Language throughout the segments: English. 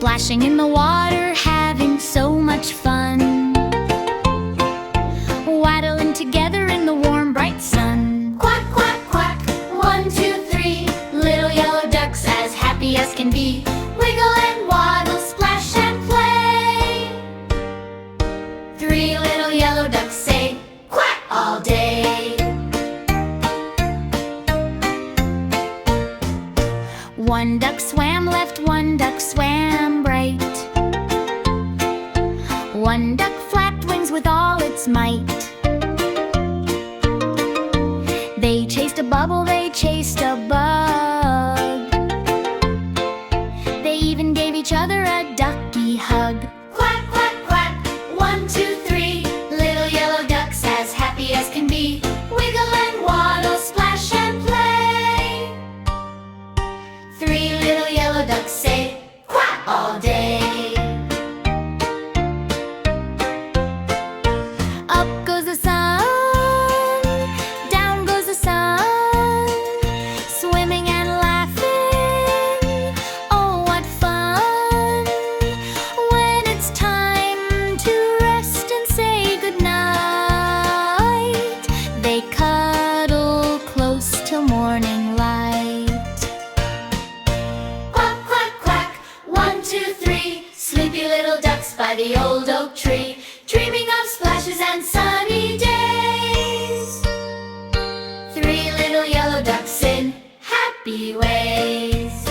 splashing in the water, having so much fun, waddling together in the warm, bright sun. Quack, quack, quack, 1, 2, 3. Little yellow ducks as happy as can be. Wiggle and waddle, splash and play. 3 little yellow ducks say quack all day. 1 duck swam left, 1 duck swam right. 1 duck flapped wings with all its might. They chased a bubble, they chased a bug. They even gave each other a ducky hug. Quack, quack, quack, 1, 2, 3. Little yellow ducks as happy as can be. Wiggle and waddle, splash and play. 3 little yellow ducks say quack all day. Up goes the sun, down goes the sun, swimming and laughing. Oh, what fun when it's time to rest and say goodnight. They cuddle close till morning light. Quack, quack, quack, 1, 2, 3. Sleepy little ducks by the old oak tree, dreaming of splashes and sunny days. 3 little yellow ducks in happy ways.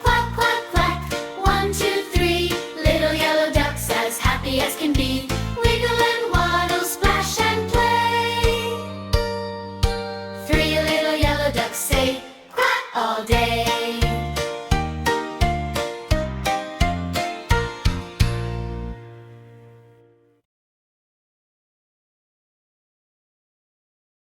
Quack, quack, quack, 1, 2, 3. Little yellow ducks as happy as can be. Wiggle and waddle, splash and play. 3 little yellow ducks say quack all day.